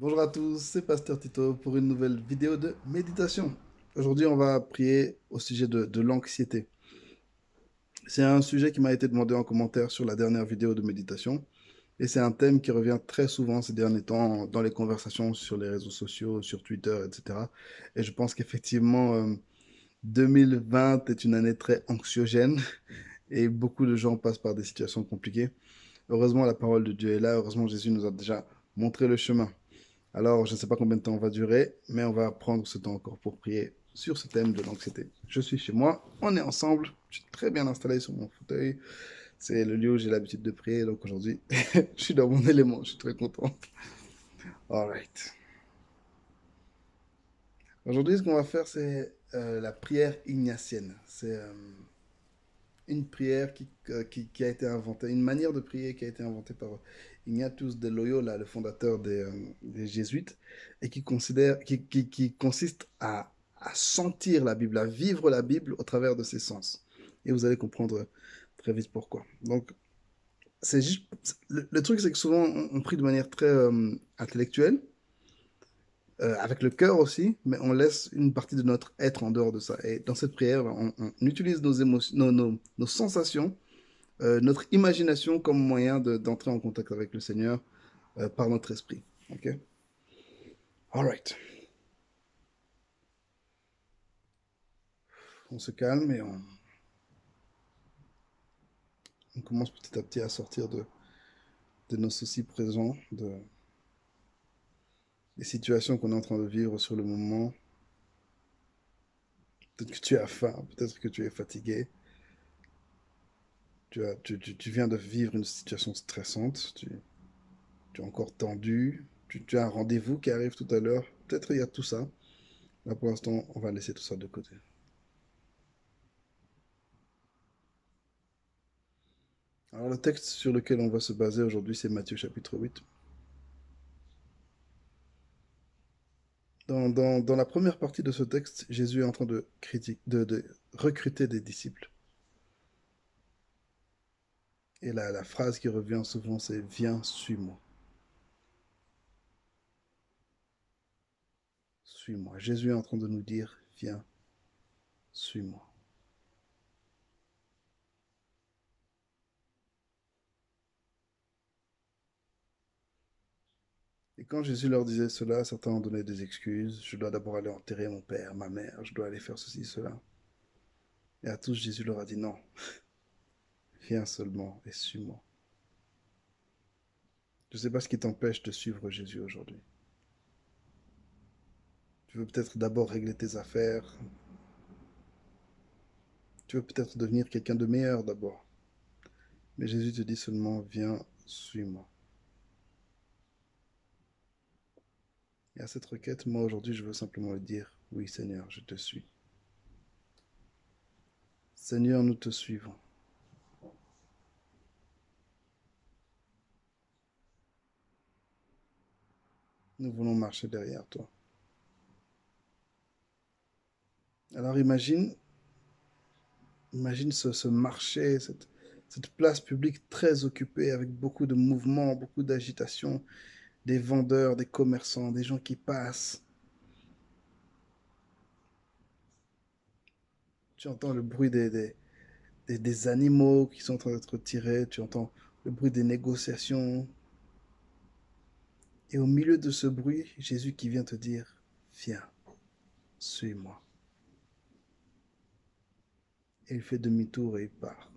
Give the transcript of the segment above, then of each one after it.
Bonjour à tous, c'est Pasteur Tito pour une nouvelle vidéo de méditation. Aujourd'hui, on va prier au sujet de l'anxiété. C'est un sujet qui m'a été demandé en commentaire sur la dernière vidéo de méditation et c'est un thème qui revient très souvent ces derniers temps dans les conversations sur les réseaux sociaux, sur Twitter, etc. Et je pense qu'effectivement, 2020 est une année très anxiogène et beaucoup de gens passent par des situations compliquées. Heureusement, la parole de Dieu est là. Heureusement, Jésus nous a déjà montré le chemin. Alors, je ne sais pas combien de temps on va durer, mais on va prendre ce temps encore pour prier sur ce thème de l'anxiété. Je suis chez moi, on est ensemble, je suis très bien installé sur mon fauteuil. C'est le lieu où j'ai l'habitude de prier, donc aujourd'hui, je suis dans mon élément, je suis très content. All right. Aujourd'hui, ce qu'on va faire, c'est la prière ignatienne. C'est une prière qui a été inventée, une manière de prier qui a été inventée par Ignatius de Loyola, le fondateur des Jésuites, et qui consiste à sentir la Bible, à vivre la Bible au travers de ses sens. Et vous allez comprendre très vite pourquoi. Donc, c'est juste, le truc, c'est que souvent, on prie de manière très intellectuelle, avec le cœur aussi, mais on laisse une partie de notre être en dehors de ça. Et dans cette prière, on utilise nos émotions, nos sensations, notre imagination comme moyen d'entrer en contact avec le Seigneur par notre esprit. Ok. All right. On se calme et on commence petit à petit à sortir de nos soucis présents, des situations qu'on est en train de vivre sur le moment. Peut-être que tu as faim, peut-être que tu es fatigué, tu viens de vivre une situation stressante, tu es encore tendu, tu as un rendez-vous qui arrive tout à l'heure. Peut-être il y a tout ça. Là, pour l'instant, on va laisser tout ça de côté. Alors, le texte sur lequel on va se baser aujourd'hui, c'est Matthieu chapitre 8. Dans la première partie de ce texte, Jésus est en train de recruter des disciples. Et la phrase qui revient souvent, c'est viens, suis-moi. Suis-moi. Jésus est en train de nous dire viens, suis-moi. Et quand Jésus leur disait cela, certains ont donné des excuses. Je dois d'abord aller enterrer mon père, ma mère, je dois aller faire ceci, cela. Et à tous, Jésus leur a dit non, viens seulement et suis-moi. Je ne sais pas ce qui t'empêche de suivre Jésus aujourd'hui. Tu veux peut-être d'abord régler tes affaires. Tu veux peut-être devenir quelqu'un de meilleur d'abord. Mais Jésus te dit seulement, viens, suis-moi. Et à cette requête, moi aujourd'hui, je veux simplement lui dire, oui Seigneur, je te suis. Seigneur, nous te suivons. Nous voulons marcher derrière toi. Alors imagine ce marché, cette place publique très occupée avec beaucoup de mouvements, beaucoup d'agitation, des vendeurs, des commerçants, des gens qui passent. Tu entends le bruit des animaux qui sont en train d'être tirés, tu entends le bruit des négociations. Et au milieu de ce bruit, Jésus qui vient te dire, viens, suis-moi. Et il fait demi-tour et il part.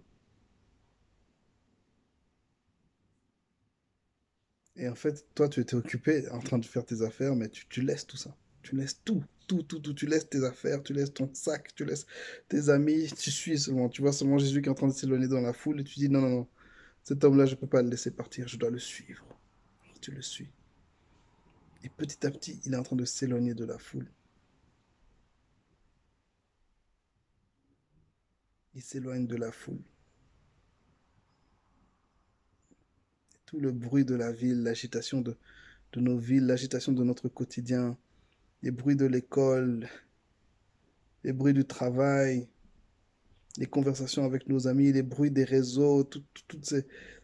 Et en fait, toi, tu étais occupé en train de faire tes affaires, mais tu laisses tout ça. Tu laisses tout, tout, tout, tout. Tu laisses tes affaires, tu laisses ton sac, tu laisses tes amis, tu suis seulement. Tu vois seulement Jésus qui est en train de s'éloigner dans la foule et tu dis, non, non, non, cet homme-là, je ne peux pas le laisser partir, je dois le suivre. Tu le suis. Et petit à petit, il est en train de s'éloigner de la foule. Il s'éloigne de la foule. Tout le bruit de la ville, l'agitation de nos villes, l'agitation de notre quotidien, les bruits de l'école, les bruits du travail, les conversations avec nos amis, les bruits des réseaux,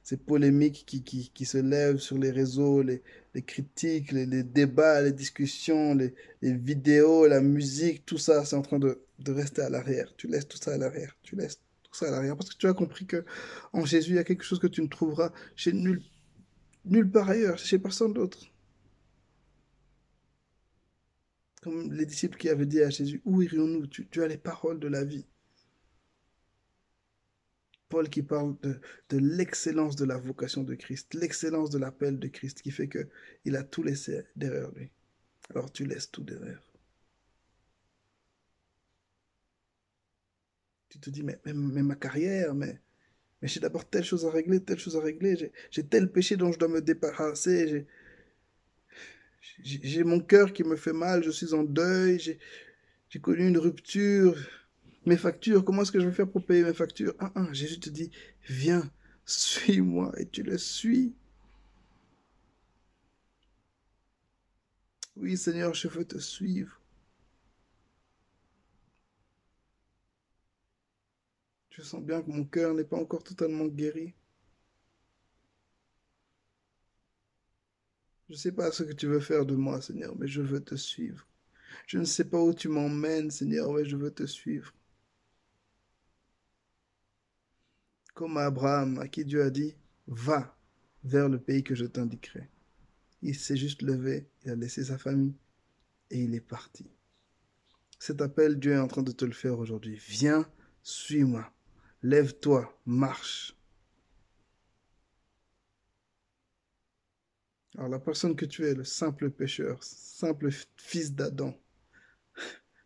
ces polémiques qui se lèvent sur les réseaux, les critiques, les débats, les discussions, les vidéos, la musique, tout ça, c'est en train de rester à l'arrière. Tu laisses tout ça à l'arrière. Tu laisses tout ça à l'arrière parce que tu as compris que en Jésus, il y a quelque chose que tu ne trouveras chez nulle part ailleurs, chez personne d'autre. Comme les disciples qui avaient dit à Jésus, où irions-nous? Tu as les paroles de la vie. Paul qui parle de l'excellence de la vocation de Christ, l'excellence de l'appel de Christ, qui fait que il a tout laissé derrière lui. Alors tu laisses tout derrière. Tu te dis, mais ma carrière, mais j'ai d'abord telle chose à régler, telle chose à régler, j'ai tel péché dont je dois me débarrasser, j'ai mon cœur qui me fait mal, je suis en deuil, j'ai connu une rupture, mes factures, comment est-ce que je vais faire pour payer mes factures? Jésus te dit, viens, suis-moi, et tu le suis. Oui, Seigneur, je veux te suivre. Je sens bien que mon cœur n'est pas encore totalement guéri. Je ne sais pas ce que tu veux faire de moi, Seigneur, mais je veux te suivre. Je ne sais pas où tu m'emmènes, Seigneur, mais je veux te suivre. Comme à Abraham, à qui Dieu a dit, va vers le pays que je t'indiquerai. Il s'est juste levé, il a laissé sa famille et il est parti. Cet appel, Dieu est en train de te le faire aujourd'hui. Viens, suis-moi. Lève-toi, marche. Alors la personne que tu es, le simple pécheur, simple fils d'Adam,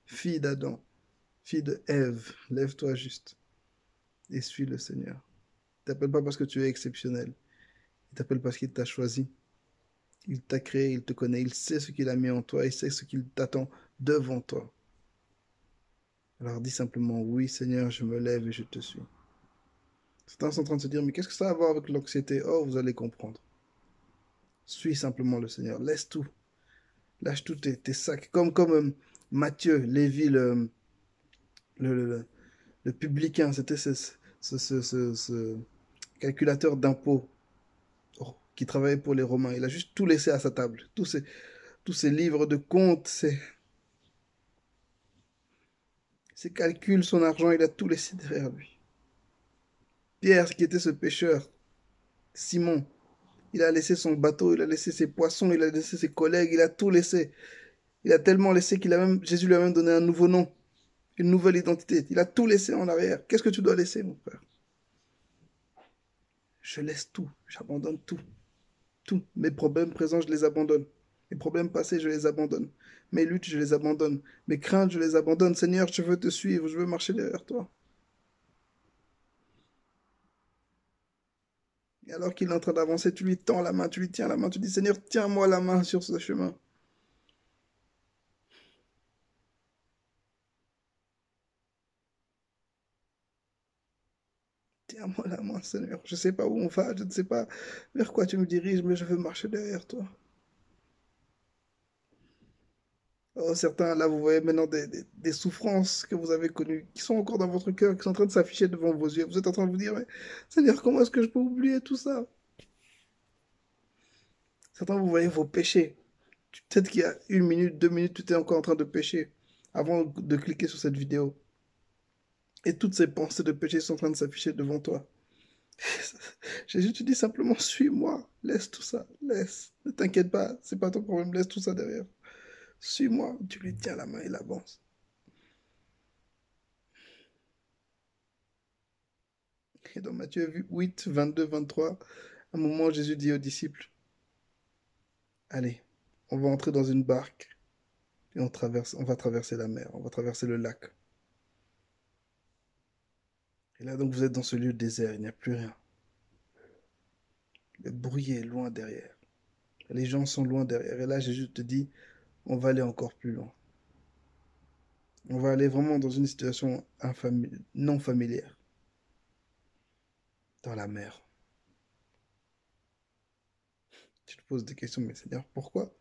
fille d'Adam, fille de Ève, lève-toi juste et suis le Seigneur. Il t'appelle pas parce que tu es exceptionnel. Il t'appelle parce qu'il t'a choisi. Il t'a créé, il te connaît, il sait ce qu'il a mis en toi, il sait ce qu'il t'attend devant toi. Alors dis simplement, oui Seigneur, je me lève et je te suis. Certains sont en train de se dire, mais qu'est-ce que ça a à voir avec l'anxiété? Oh, vous allez comprendre. Suis simplement le Seigneur. Laisse tout. Lâche tous tes sacs. Comme Matthieu, Lévi, le, le, le publicain, c'était ce calculateur d'impôts qui travaillait pour les Romains. Il a juste tout laissé à sa table. Tous ces livres de comptes, ses calculs, son argent, il a tout laissé derrière lui. Pierre, qui était ce pêcheur, Simon, il a laissé son bateau, il a laissé ses poissons, il a laissé ses collègues, il a tout laissé. Il a tellement laissé Jésus lui a même donné un nouveau nom, une nouvelle identité. Il a tout laissé en arrière. Qu'est-ce que tu dois laisser, mon frère? Je laisse tout, j'abandonne tout. Tout. Mes problèmes présents, je les abandonne. Mes problèmes passés, je les abandonne. Mes luttes, je les abandonne. Mes craintes, je les abandonne. Seigneur, je veux te suivre, je veux marcher derrière toi. Et alors qu'il est en train d'avancer, tu lui tends la main, tu lui tiens la main, tu dis, Seigneur, tiens-moi la main sur ce chemin. Tiens-moi la main, Seigneur. Je ne sais pas où on va, je ne sais pas vers quoi tu me diriges, mais je veux marcher derrière toi. Oh, certains, là, vous voyez maintenant des souffrances que vous avez connues, qui sont encore dans votre cœur, qui sont en train de s'afficher devant vos yeux. Vous êtes en train de vous dire, mais Seigneur, comment est-ce que je peux oublier tout ça? Certains, vous voyez vos péchés. Peut-être qu'il y a 1 minute, 2 minutes, tu étais encore en train de pécher avant de cliquer sur cette vidéo. Et toutes ces pensées de péché sont en train de s'afficher devant toi. Jésus te dit simplement, suis-moi, laisse tout ça, laisse. Ne t'inquiète pas, c'est pas ton problème, laisse tout ça derrière. Suis-moi, tu lui tiens la main, il avance. Et dans Matthieu 8, 22, 23, à un moment, Jésus dit aux disciples, allez, on va entrer dans une barque et on va traverser la mer, on va traverser le lac. Et là, donc, vous êtes dans ce lieu désert, il n'y a plus rien. Le bruit est loin derrière. Les gens sont loin derrière. Et là, Jésus te dit, on va aller encore plus loin. On va aller vraiment dans une situation non familière, dans la mer. Tu te poses des questions, mais Seigneur, pourquoi?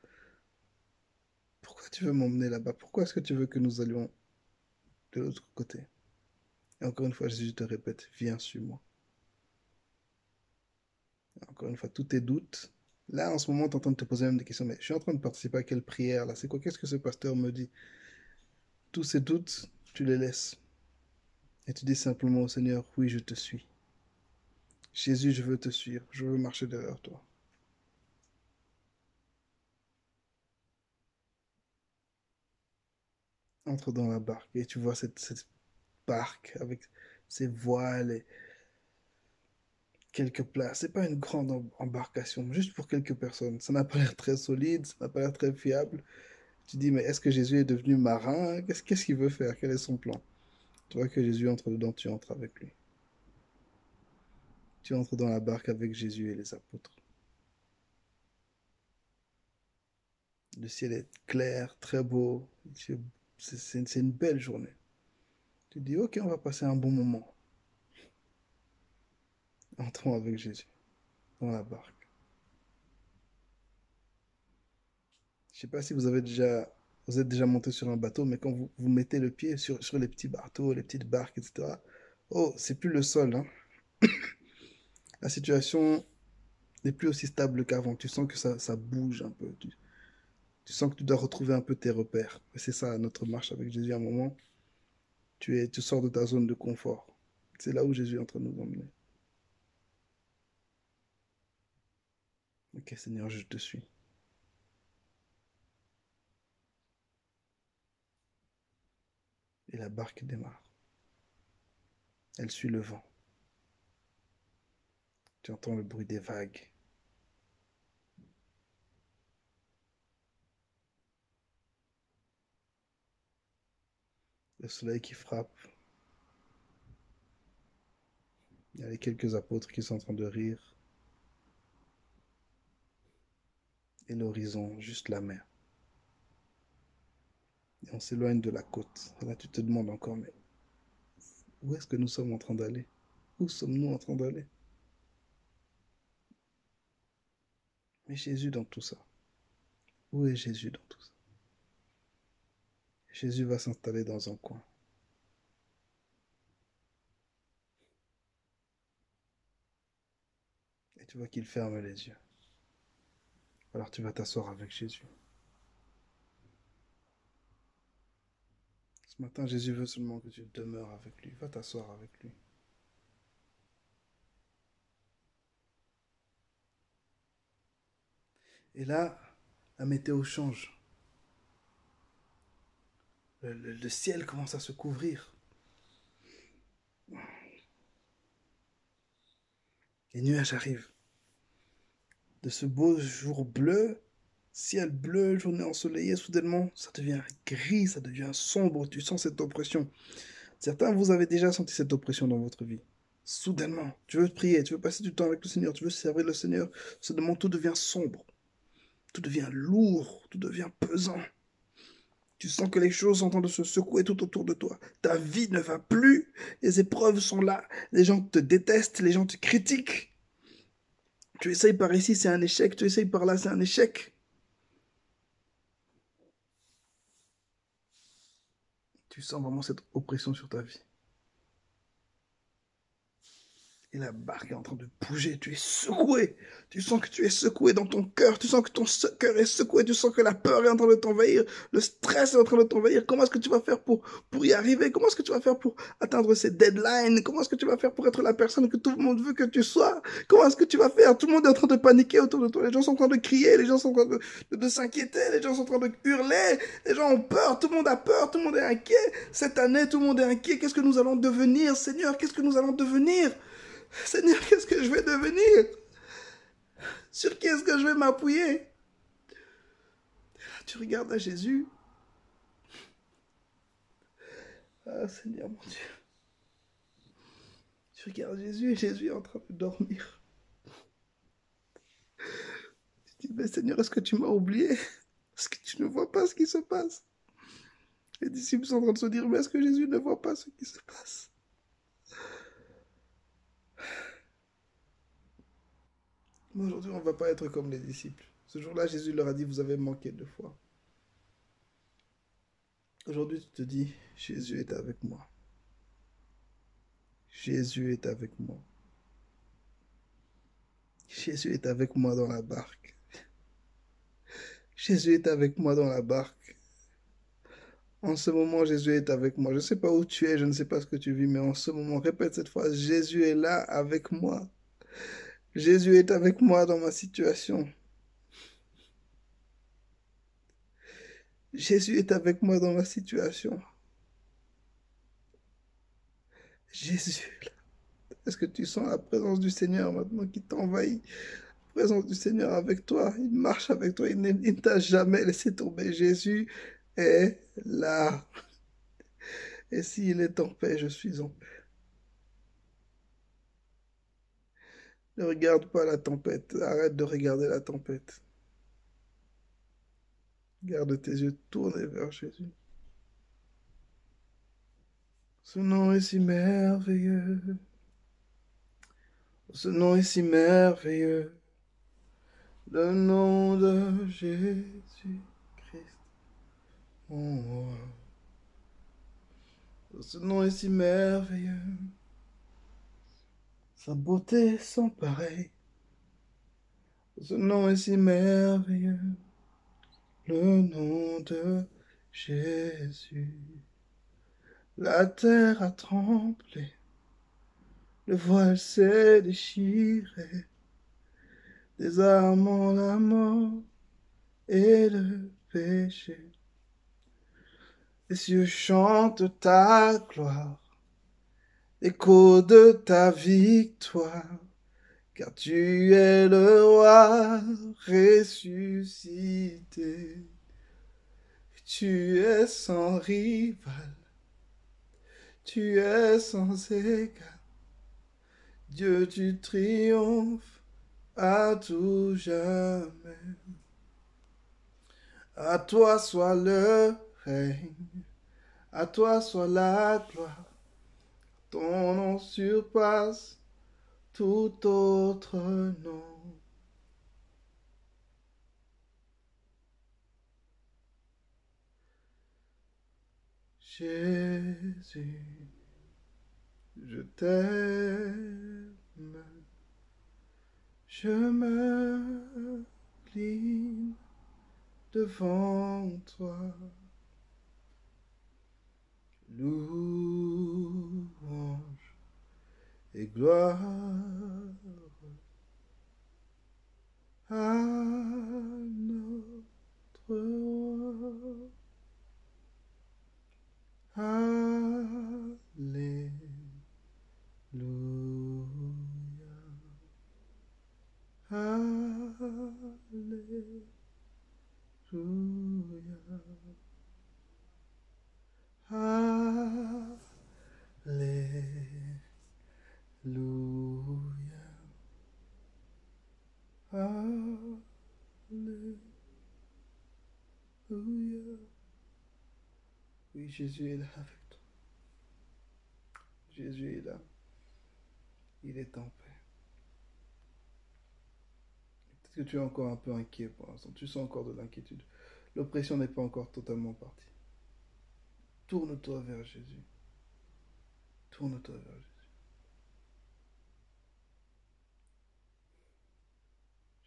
Pourquoi tu veux m'emmener là-bas? Pourquoi est-ce que tu veux que nous allions de l'autre côté? Et encore une fois, Jésus te répète, viens, suis-moi. Encore une fois, tous tes doutes. Là, en ce moment, tu es en train de te poser même des questions. Mais je suis en train de participer à quelle prière là? C'est quoi? Qu'est-ce que ce pasteur me dit? Tous ces doutes, tu les laisses. Et tu dis simplement au Seigneur, oui, je te suis. Jésus, je veux te suivre. Je veux marcher derrière toi. Entre dans la barque et tu vois cette barque avec ses voiles et quelques places. C'est pas une grande embarcation, juste pour quelques personnes. Ça n'a pas l'air très solide, ça n'a pas l'air très fiable. Tu dis, mais est-ce que Jésus est devenu marin? Qu'est-ce qu'il veut faire? Quel est son plan? Tu vois que Jésus entre dedans, tu entres avec lui. Tu entres dans la barque avec Jésus et les apôtres. Le ciel est clair, très beau. C'est une belle journée. Tu dis, ok, on va passer un bon moment. Entrons avec Jésus dans la barque. Je ne sais pas si vous êtes déjà monté sur un bateau, mais quand vous mettez le pied sur les petits bateaux, les petites barques, etc., oh, c'est plus le sol, hein. La situation n'est plus aussi stable qu'avant. Tu sens que ça bouge un peu. Tu sens que tu dois retrouver un peu tes repères. Et c'est ça, notre marche avec Jésus. À un moment, tu sors de ta zone de confort. C'est là où Jésus est en train de nous emmener. Ok, Seigneur, je te suis. Et la barque démarre. Elle suit le vent. Tu entends le bruit des vagues. Le soleil qui frappe. Il y a les quelques apôtres qui sont en train de rire. Et l'horizon, juste la mer. Et on s'éloigne de la côte. Et là, tu te demandes encore, mais où est-ce que nous sommes en train d'aller? Où sommes-nous en train d'aller? Mais Jésus dans tout ça. Où est Jésus dans tout ça? Jésus va s'installer dans un coin. Et tu vois qu'il ferme les yeux. Alors tu vas t'asseoir avec Jésus. Ce matin, Jésus veut seulement que tu demeures avec lui. Va t'asseoir avec lui. Et là, la météo change. Le ciel commence à se couvrir. Les nuages arrivent. De ce beau jour bleu, ciel bleu, journée ensoleillée, soudainement, ça devient gris, ça devient sombre. Tu sens cette oppression. Certains, vous avez déjà senti cette oppression dans votre vie. Soudainement, tu veux prier, tu veux passer du temps avec le Seigneur, tu veux servir le Seigneur. Soudainement, tout devient sombre, tout devient lourd, tout devient pesant. Tu sens que les choses sont en train de se secouer tout autour de toi. Ta vie ne va plus, les épreuves sont là, les gens te détestent, les gens te critiquent. Tu essayes par ici, c'est un échec, tu essayes par là, c'est un échec. Tu sens vraiment cette oppression sur ta vie. Et la barque est en train de bouger, tu es secoué. Tu sens que tu es secoué dans ton cœur, tu sens que ton cœur est secoué, tu sens que la peur est en train de t'envahir, le stress est en train de t'envahir. Comment est-ce que tu vas faire pour y arriver? Comment est-ce que tu vas faire pour atteindre ces deadlines? Comment est-ce que tu vas faire pour être la personne que tout le monde veut que tu sois? Comment est-ce que tu vas faire? Tout le monde est en train de paniquer autour de toi, les gens sont en train de crier, les gens sont en train de s'inquiéter, les gens sont en train de hurler, les gens ont peur, tout le monde a peur, tout le monde est inquiet. Cette année, tout le monde est inquiet. Qu'est-ce que nous allons devenir, Seigneur? Qu'est-ce que nous allons devenir? Seigneur, qu'est-ce que je vais devenir? Sur qui est-ce que je vais m'appuyer? Tu regardes à Jésus. Ah, Seigneur mon Dieu. Tu regardes Jésus et Jésus est en train de dormir. Tu dis, mais Seigneur, est-ce que tu m'as oublié? Est-ce que tu ne vois pas ce qui se passe? Les disciples sont en train de se dire, mais est-ce que Jésus ne voit pas ce qui se passe? Mais aujourd'hui, on ne va pas être comme les disciples. Ce jour-là, Jésus leur a dit, vous avez manqué de foi. Aujourd'hui, tu te dis, Jésus est avec moi. Jésus est avec moi. Jésus est avec moi dans la barque. Jésus est avec moi dans la barque. En ce moment, Jésus est avec moi. Je ne sais pas où tu es, je ne sais pas ce que tu vis, mais en ce moment, répète cette phrase. Jésus est là avec moi. Jésus est avec moi dans ma situation. Jésus est avec moi dans ma situation. Jésus est là. Est-ce que tu sens la présence du Seigneur maintenant qui t'envahit? La présence du Seigneur avec toi. Il marche avec toi. Il ne t'a jamais laissé tomber. Jésus est là. Et s'il est en paix, je suis en paix. Ne regarde pas la tempête. Arrête de regarder la tempête. Garde tes yeux tournés vers Jésus. Ce nom est si merveilleux. Ce nom est si merveilleux. Le nom de Jésus-Christ. Mon roi. Ce nom est si merveilleux. Sa beauté sans pareil. Ce nom est si merveilleux. Le nom de Jésus. La terre a tremblé. Le voile s'est déchiré. Désarmant la mort et le péché. Les cieux chantent ta gloire, écho de ta victoire, car tu es le roi ressuscité. Tu es sans rival, tu es sans égal. Dieu, tu triomphes à tout jamais. À toi soit le règne, à toi soit la gloire. Ton nom surpasse tout autre nom. Jésus, je t'aime. Je m'incline devant toi. Louange et gloire à notre roi. Alléluia. Alléluia. Alléluia. Alléluia. Oui, Jésus est là avec toi. Jésus est là. Il est en paix. Peut-être que tu es encore un peu inquiet pour l'instant. Tu sens encore de l'inquiétude. L'oppression n'est pas encore totalement partie. Tourne-toi vers Jésus. Tourne-toi vers Jésus.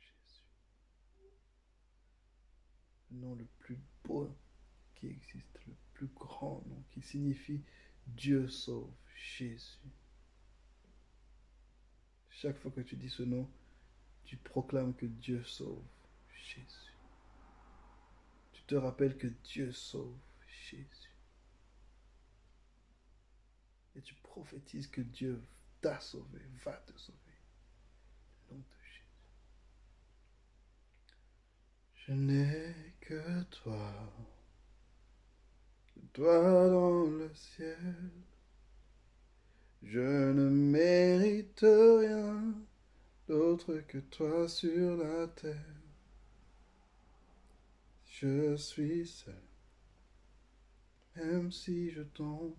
Jésus. Le nom le plus beau qui existe, le plus grand nom qui signifie Dieu sauve. Jésus. Chaque fois que tu dis ce nom, tu proclames que Dieu sauve. Jésus. Tu te rappelles que Dieu sauve. Jésus. Et tu prophétises que Dieu t'a sauvé, va te sauver. Au nom de Jésus. Je n'ai que toi dans le ciel. Je ne mérite rien d'autre que toi sur la terre. Je suis seul, même si je tombe.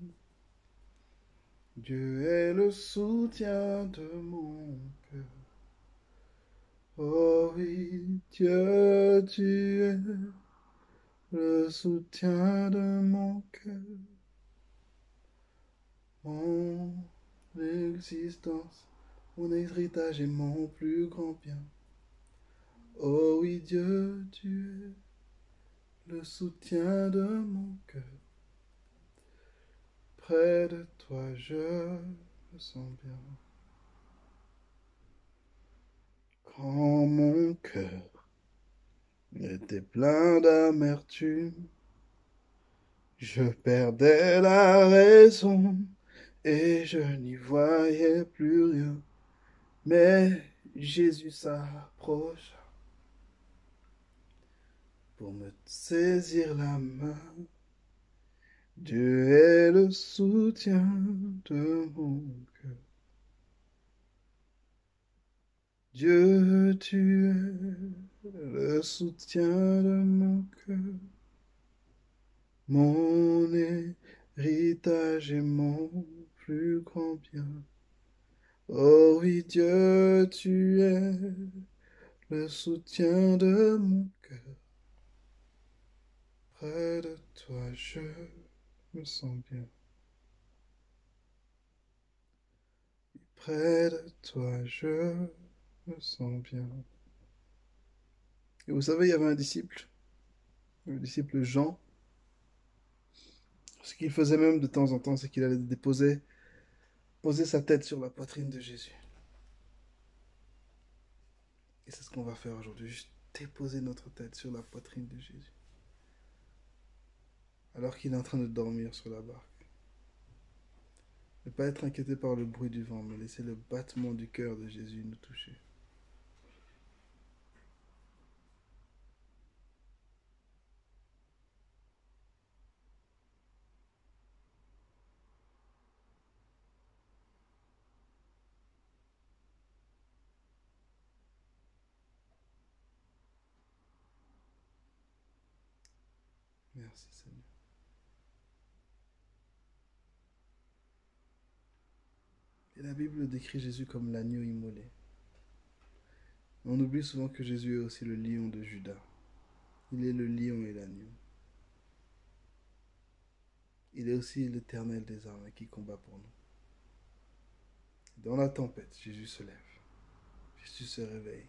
Dieu est le soutien de mon cœur. Oh oui, Dieu, tu es le soutien de mon cœur. Mon existence Mon héritage est mon plus grand bien. Oh oui, Dieu, tu es le soutien de mon cœur. Près de toi, je me sens bien. Quand mon cœur était plein d'amertume, je perdais la raison et je n'y voyais plus rien. Mais Jésus s'approcha pour me saisir la main. Dieu est le soutien de mon cœur. Dieu, tu es le soutien de mon cœur. Mon héritage est mon plus grand bien. Oh oui, Dieu, tu es le soutien de mon cœur. Près de toi, je me sens bien. Près de toi, je me sens bien. Et vous savez, il y avait un disciple, le disciple Jean. Ce qu'il faisait même de temps en temps, c'est qu'il allait poser sa tête sur la poitrine de Jésus. Et c'est ce qu'on va faire aujourd'hui, juste déposer notre tête sur la poitrine de Jésus. Alors qu'il est en train de dormir sur la barque. Ne pas être inquiété par le bruit du vent, mais laisser le battement du cœur de Jésus nous toucher. Merci Seigneur. Et la Bible décrit Jésus comme l'agneau immolé. On oublie souvent que Jésus est aussi le lion de Juda. Il est le lion et l'agneau. Il est aussi l'Éternel des armées qui combat pour nous. Dans la tempête, Jésus se lève. Jésus se réveille.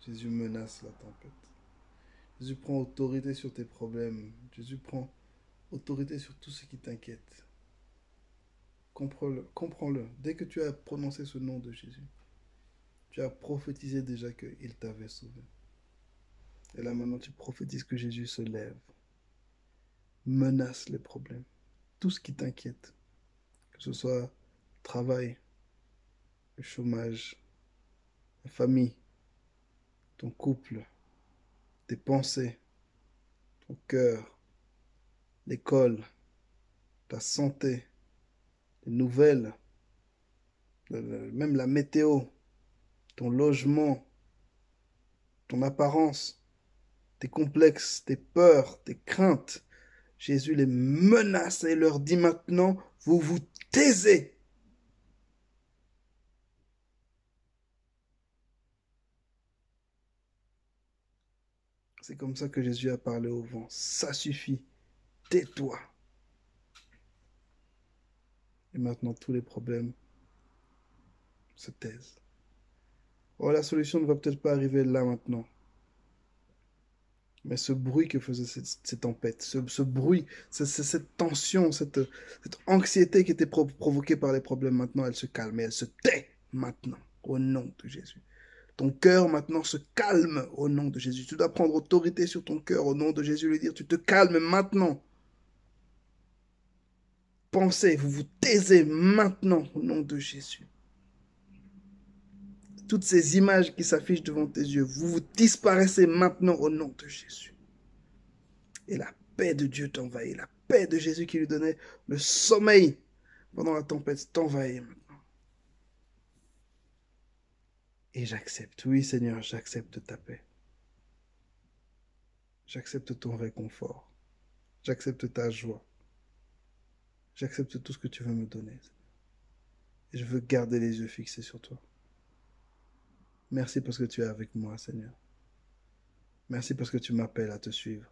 Jésus menace la tempête. Jésus prend autorité sur tes problèmes. Jésus prend autorité sur tout ce qui t'inquiète. Comprends-le, comprends-le. Dès que tu as prononcé ce nom de Jésus, tu as prophétisé déjà qu'il t'avait sauvé. Et là maintenant, tu prophétises que Jésus se lève, menace les problèmes, tout ce qui t'inquiète, que ce soit le travail, le chômage, la famille, ton couple, tes pensées, ton cœur, l'école, ta santé, les nouvelles, même la météo, ton logement, ton apparence, tes complexes, tes peurs, tes craintes. Jésus les menace et leur dit maintenant, vous vous taisez. C'est comme ça que Jésus a parlé au vent. Ça suffit, tais-toi. Et maintenant, tous les problèmes se taisent. Oh, la solution ne va peut-être pas arriver là maintenant. Mais ce bruit que faisait cette tempête, ce bruit, cette tension, cette anxiété qui était provoquée par les problèmes, maintenant, elle se calme et elle se tait maintenant, au nom de Jésus. Ton cœur maintenant se calme au nom de Jésus. Tu dois prendre autorité sur ton cœur au nom de Jésus, lui dire, tu te calmes maintenant. Pensez, vous vous taisez maintenant au nom de Jésus. Toutes ces images qui s'affichent devant tes yeux, vous vous disparaissez maintenant au nom de Jésus. Et la paix de Dieu t'envahit, la paix de Jésus qui lui donnait le sommeil pendant la tempête t'envahit maintenant. Et j'accepte, oui Seigneur, j'accepte ta paix. J'accepte ton réconfort. J'accepte ta joie. J'accepte tout ce que tu veux me donner. Et je veux garder les yeux fixés sur toi. Merci parce que tu es avec moi, Seigneur. Merci parce que tu m'appelles à te suivre.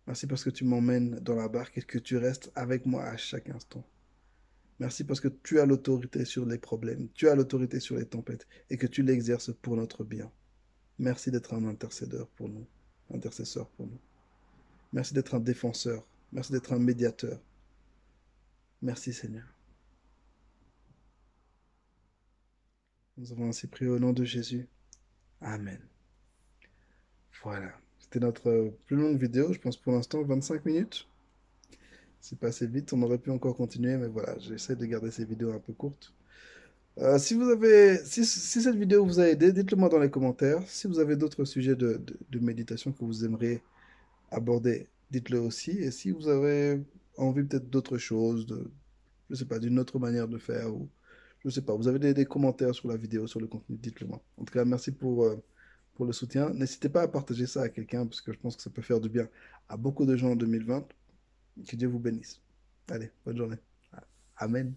Merci parce que tu m'emmènes dans la barque et que tu restes avec moi à chaque instant. Merci parce que tu as l'autorité sur les problèmes, tu as l'autorité sur les tempêtes et que tu l'exerces pour notre bien. Merci d'être un intercédeur pour nous, intercesseur pour nous. Merci d'être un défenseur. Merci d'être un médiateur. Merci Seigneur. Nous avons ainsi prié au nom de Jésus. Amen. Voilà. C'était notre plus longue vidéo, je pense pour l'instant 25 minutes. C'est passé vite, on aurait pu encore continuer, mais voilà, j'essaie de garder ces vidéos un peu courtes. Si cette vidéo vous a aidé, dites-le moi dans les commentaires. Si vous avez d'autres sujets de méditation que vous aimeriez aborder, dites-le aussi. Et si vous avez envie peut-être d'autres choses, je sais pas, d'une autre manière de faire, ou je sais pas, vous avez des commentaires sur la vidéo, sur le contenu, dites-le moi. En tout cas, merci pour le soutien. N'hésitez pas à partager ça à quelqu'un, parce que je pense que ça peut faire du bien à beaucoup de gens en 2020. Que Dieu vous bénisse. Allez, bonne journée. Amen.